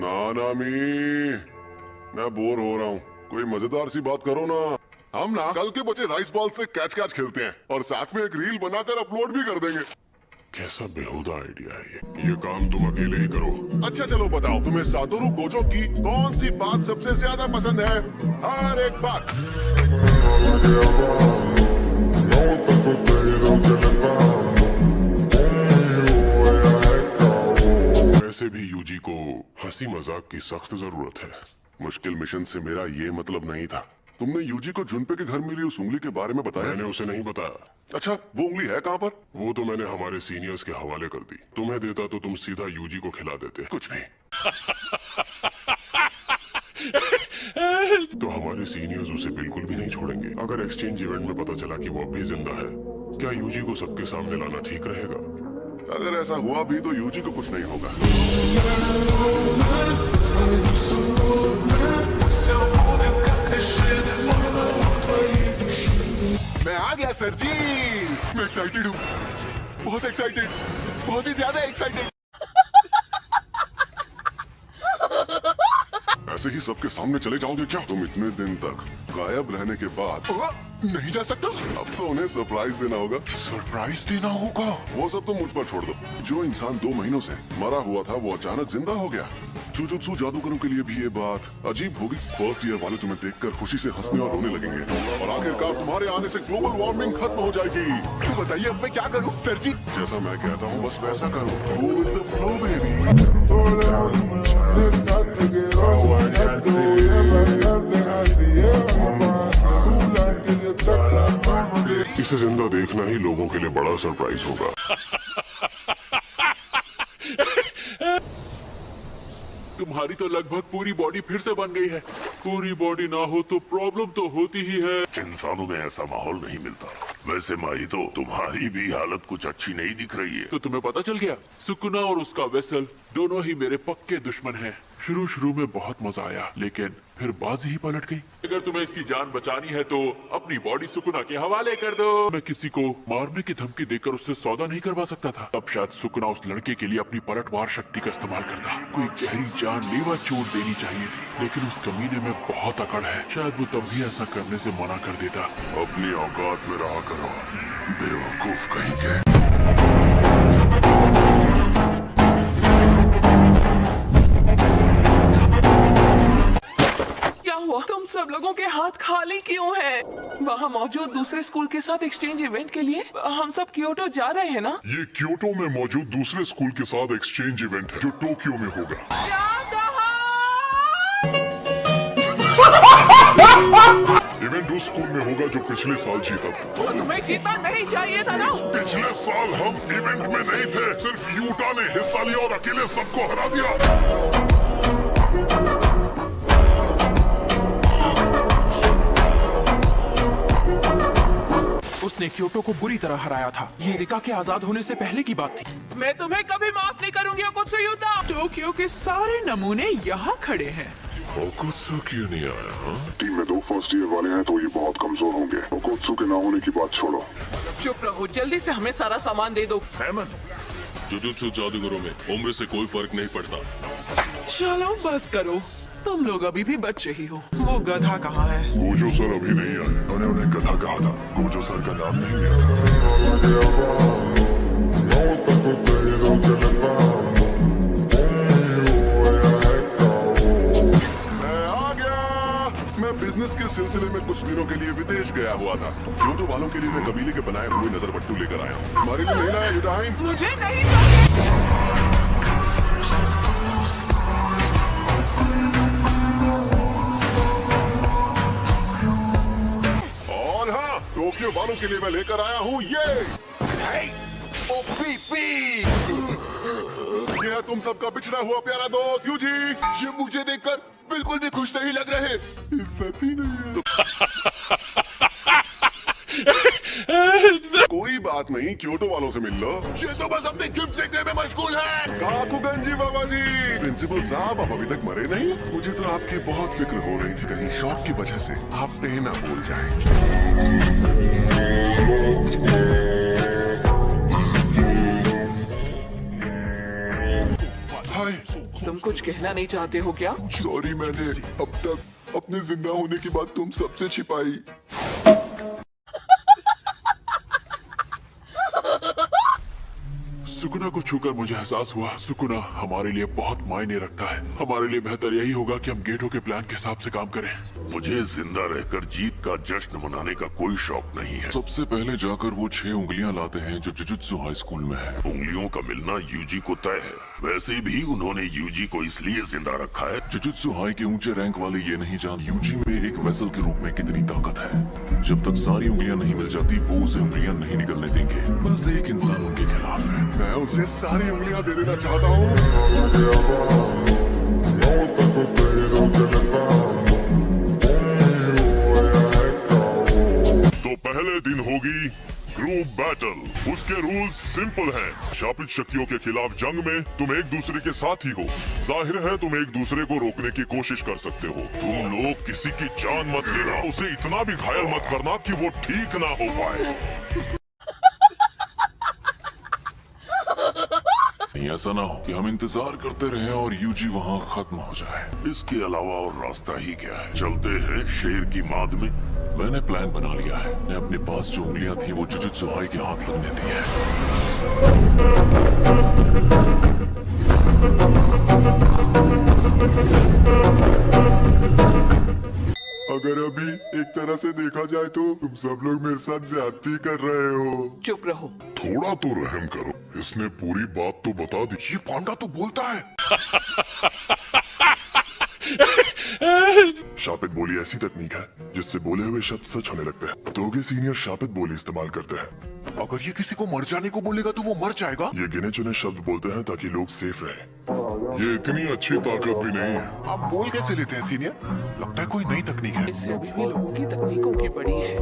नानामी, मैं बोर हो रहा हूँ, कोई मजेदार सी बात करो ना। हम ना कल के बचे राइस बॉल से कैच कैच खेलते हैं और साथ में एक रील बनाकर अपलोड भी कर देंगे। कैसा बेहुदा आइडिया है ये काम तुम अकेले ही करो। अच्छा चलो बताओ, तुम्हें सातोरु गोजो की कौन सी बात सबसे ज्यादा पसंद है? हर एक बात। वैसे भी यूजी को हंसी मजाक की सख्त जरूरत है। मुश्किल मिशन से मेरा ये मतलब नहीं था। तुमने यूजी को जुनपे के घर मिली उस उंगली के बारे में बताया? मैंने उसे नहीं बताया। अच्छा, वो उंगली है कहाँ पर? वो तो मैंने हमारे सीनियर्स के हवाले कर दी। तुम्हें देता तो तुम सीधा यूजी को खिला देते। कुछ भी। तो हमारे सीनियर्स उसे बिल्कुल भी नहीं छोड़ेंगे। अगर एक्सचेंज इवेंट में पता चला कि वो अब भी जिंदा है, क्या यूजी को सबके सामने लाना ठीक रहेगा? अगर ऐसा हुआ भी तो यूजी को कुछ नहीं होगा। मैं आ गया सर जी। मैं एक्साइटेड हूँ, बहुत एक्साइटेड, बहुत ही ज्यादा एक्साइटेड। ऐसे ही सबके सामने चले जाओगे क्या? तुम इतने दिन तक गायब रहने के बाद नहीं जा सकता। अब तो उन्हें सरप्राइज देना होगा। सरप्राइज देना होगा? वो सब तो मुझ पर छोड़ दो। जो इंसान 2 महीनों से मरा हुआ था वो अचानक जिंदा हो गया। जुजुत्सु जादूगरों के लिए भी ये बात अजीब होगी। फर्स्ट ईयर वाले तुम्हें देखकर खुशी से हंसने और रोने लगेंगे और आखिरकार तुम्हारे आने से ग्लोबल वार्मिंग खत्म हो जाएगी। तो बताइए अब मैं क्या करूं? सर जी, जैसा मैं कहता हूं बस वैसा करो। Go with the flow, baby. इसे जिंदा देखना ही लोगों के लिए बड़ा सरप्राइज होगा। तुम्हारी तो लगभग पूरी बॉडी फिर से बन गई है। पूरी बॉडी ना हो तो प्रॉब्लम तो होती ही है। इंसानों में ऐसा माहौल नहीं मिलता। वैसे माही तो तुम्हारी भी हालत कुछ अच्छी नहीं दिख रही है। तो तुम्हें पता चल गया? सुकुना और उसका वेसल दोनों ही मेरे पक्के दुश्मन हैं। शुरू में बहुत मजा आया, लेकिन फिर बाजी ही पलट गई। अगर तुम्हें इसकी जान बचानी है तो अपनी बॉडी सुकुना के हवाले कर दो। मैं किसी को मारने की धमकी देकर उससे सौदा नहीं करवा सकता था। तब शायद सुकुना उस लड़के के लिए अपनी पलटवार शक्ति का इस्तेमाल करता। कोई गहरी जानलेवा चोट देनी चाहिए थी, लेकिन उस कमीने में बहुत अकड़ है। शायद वो तब भी ऐसा करने से मना कर देता। अपनी औकात में रहा करो, बेवकूफ कहीं के। तुम सब लोगों के हाथ खाली क्यों हैं? वहाँ मौजूद दूसरे स्कूल के साथ एक्सचेंज इवेंट के लिए हम सब क्योटो जा रहे हैं ना? ये क्योटो में मौजूद दूसरे स्कूल के साथ एक्सचेंज इवेंट है जो टोक्यो में होगा। इवेंट उस स्कूल में होगा जो पिछले साल जीता था। तो तुम्हें जीतना नहीं चाहिए था ना? पिछले साल हम इवेंट में नहीं थे, सिर्फ यूटा ने हिस्सा लिया और अकेले सबको हरा दिया। उसने क्योटो को बुरी तरह हराया था। ये रिका के आजाद होने से पहले की बात थी। मैं तुम्हें कभी माफ नहीं करूंगी ओकुत्सुयुता। टोक्यो के सारे नमूने यहाँ खड़े हैं। ओकुत्सु क्यों नहीं आया? हाँ? टीम में 2 फर्स्ट ईयर वाले हैं तो ये बहुत कमजोर होंगे। ओकुत्सु के ना होने की बात छोड़ो। चुप रहो, जल्दी से हमें सारा सामान दे दो। सैमन, जुजुत्सु जादूगरों में उम्र से कोई फर्क नहीं पड़ता। चलो बस करो, तुम लोग अभी भी बच्चे ही हो। वो गधा कहाँ है? गोजो सर अभी नहीं आए। मैंने उन्हें गधा कहा था, गोजो सर का नाम नहीं लिया था। मैं आ गया। मैं बिजनेस के सिलसिले में कुछ दिनों के लिए विदेश गया हुआ था। क्योटो वालों के लिए मैं कबीले के बनाए हुए नजर बट्टू लेकर आया हूँ। हमारे लिए नहीं लाया युटाइन? मुझे नहीं चाहिए। टोक्यो वालों के लिए मैं लेकर आया हूँ ये है तुम सबका बिछड़ा हुआ प्यारा दोस्त यूजी। ये मुझे देखकर बिल्कुल भी खुश नहीं लग रहे। इज्जत ही नहीं है। कोई बात नहीं, क्योटो वालों से मिल लो। ये तो बस अपने गिफ्ट देखने में मशगूल है। काकुगंजी बाबा जी। प्रिंसिपल साहब आप अभी तक मरे नहीं? मुझे तो आपकी बहुत फिक्र हो रही थी, कहीं शॉक की वजह से आप पे ना भूल जाएं। हाय, तुम कुछ कहना नहीं चाहते हो क्या? सॉरी, मैंने अब तक अपने जिंदा होने की बात तुम सबसे छिपाई। सुकुना को छूकर मुझे एहसास हुआ सुकुना हमारे लिए बहुत मायने रखता है। हमारे लिए बेहतर यही होगा कि हम गेटो के प्लान के हिसाब से काम करें। मुझे जिंदा रहकर जीत का जश्न मनाने का कोई शौक नहीं है। सबसे पहले जाकर वो 6 उंगलियां लाते हैं जो जुजुत्सु हाई स्कूल में है। उंगलियों का मिलना यूजी को तय है। वैसे भी उन्होंने यूजी को इसलिए जिंदा रखा है। जुजुत्सु हाई के ऊंचे रैंक वाले ये नहीं जान यूजी में एक वेसल के रूप में कितनी ताकत है। जब तक सारी उंगलियां नहीं मिल जाती वो उसे उंगलियां नहीं निकलने देंगे। बस एक इंसान उनके खिलाफ है। मैं उसे सारी उंगलियां दे देना चाहता हूँ। तो पहले दिन होगी ग्रुप बैटल। उसके रूल्स सिंपल हैं। शापित शक्तियों के खिलाफ जंग में तुम एक दूसरे के साथ ही हो। जाहिर है तुम एक दूसरे को रोकने की कोशिश कर सकते हो। तुम लोग किसी की जान मत लेना। उसे इतना भी घायल मत करना कि वो ठीक ना हो पाए। ऐसा ना हो कि हम इंतजार करते रहें और यूजी वहाँ खत्म हो जाए। इसके अलावा और रास्ता ही क्या है? चलते हैं शेर की माद में। मैंने प्लान बना लिया है। मैं अपने पास जो उंगलियां थी वो जुजुत्सु हाई के हाथ लगने दी है। अगर अभी एक तरह से देखा जाए तो तुम सब लोग मेरे साथ ज्यादती कर रहे हो। चुप रहो। थोड़ा तो रहम करो। इसने पूरी बात तो बता दी। ये पांडा तो बोलता है। शापित बोली ऐसी तकनीक है जिससे बोले हुए शब्द सच होने लगते हैं। दोगे सीनियर शापित बोली इस्तेमाल करते हैं। अगर ये किसी को मर जाने को बोलेगा तो वो मर जाएगा। ये गिने चुने शब्द बोलते हैं ताकि लोग सेफ रहे। ये इतनी अच्छी ताकत भी नहीं है। आप बोल कैसे लेते हैं सीनियर? लगता है कोई नई तकनीक है। इससे अभी भी लोगों की तकनीकों की बड़ी है।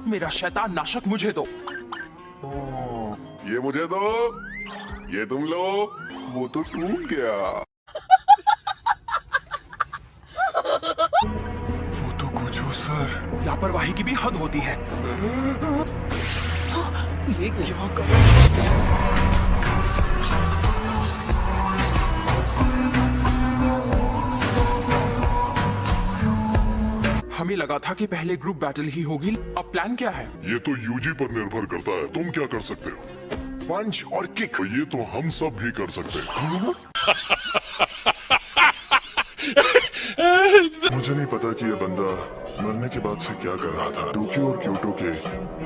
मेरा शैतान नाशक मुझे दो। ये मुझे दो। ये तुम लो। वो तो टूट गया। वो तो कुछ हो सर। लापरवाही की भी हद होती है। ये क्या कर? हमें लगा था कि पहले ग्रुप बैटल ही होगी। अब प्लान क्या है? ये तो यूजी पर निर्भर करता है। तुम क्या कर सकते हो? पंच और किक। ये तो हम सब भी कर सकते हैं। मुझे नहीं पता कि ये बंदा मरने के बाद से क्या कर रहा था। टोक्यो और क्योटो के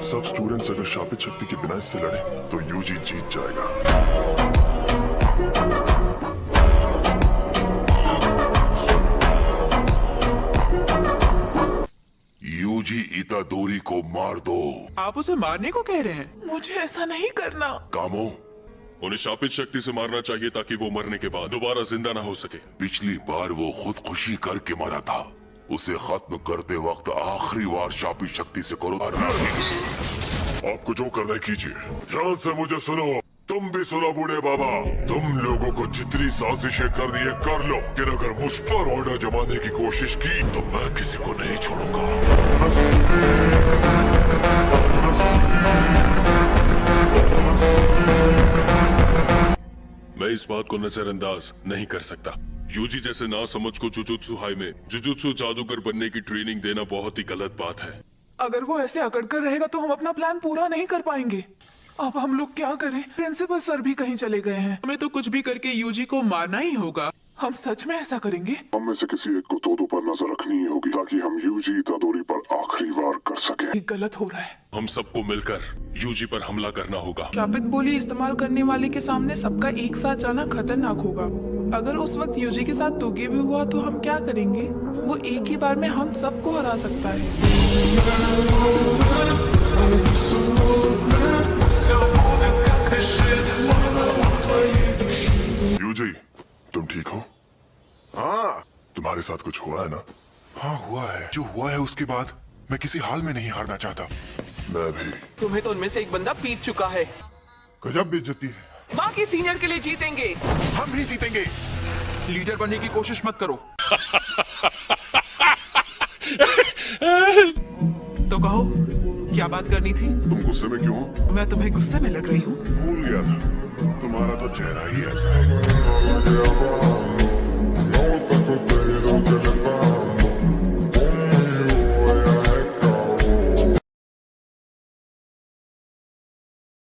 सब स्टूडेंट्स अगर शापित शक्ति के बिना इससे लड़े तो यूजी जीत जाएगा। यूजी इतादोरी को मार दो। आप उसे मारने को कह रहे हैं? मुझे ऐसा नहीं करना। कामो, उन्हें शापित शक्ति से मारना चाहिए ताकि वो मरने के बाद दोबारा जिंदा ना हो सके। पिछली बार वो खुदकुशी करके मरा था। उसे खत्म करते वक्त आखिरी बार शापित शक्ति से करो। आपको जो करना है कीजिए। ध्यान से मुझे सुनो। तुम भी सुनो बूढ़े बाबा। तुम लोगों को जितनी साजिशें करनी है कर लो, लेकिन अगर मुझ पर ऑर्डर जमाने की कोशिश की तो मैं किसी को नहीं छोड़ूंगा। मैं इस बात को नजरअंदाज नहीं कर सकता। यूजी जैसे नासमझ को जुजुत्सु हाई में जुजुत्सु जादूगर बनने की ट्रेनिंग देना बहुत ही गलत बात है। अगर वो ऐसे अकड़ कर रहेगा तो हम अपना प्लान पूरा नहीं कर पाएंगे। अब हम लोग क्या करें? प्रिंसिपल सर भी कहीं चले गए हैं। हमें तो कुछ भी करके यूजी को मारना ही होगा। हम सच में ऐसा करेंगे? हम में से किसी एक को तोतो पर नजर रखनी ही होगी ताकि हम यूजी इतादोरी पर आखिरी वार कर सके। ये गलत हो रहा है। हम सबको मिलकर यूजी पर हमला करना होगा। शापित बोली इस्तेमाल करने वाले के सामने सबका एक साथ जाना खतरनाक होगा। अगर उस वक्त यूजी के साथ तोगे भी हुआ तो हम क्या करेंगे? वो एक ही बार में हम सबको हरा सकता है। यूजी, तुम ठीक हो? हाँ। तुम्हारे साथ कुछ हुआ है ना? हाँ हुआ है। जो हुआ है उसके बाद मैं किसी हाल में नहीं हारना चाहता। मैं भी। तुम्हें तो उनमें से एक बंदा पीट चुका है। गजब बेइज्जती है। बाकी सीनियर के लिए जीतेंगे। हम भी जीतेंगे। लीडर बनने की कोशिश मत करो। तो तो कहो, क्या बात करनी थी? तुम गुस्से में क्यों हो? मैं तुम्हें गुस्से में लग रही हूँ? भूल गया था, तुम्हारा तो चेहरा ही ऐसा है।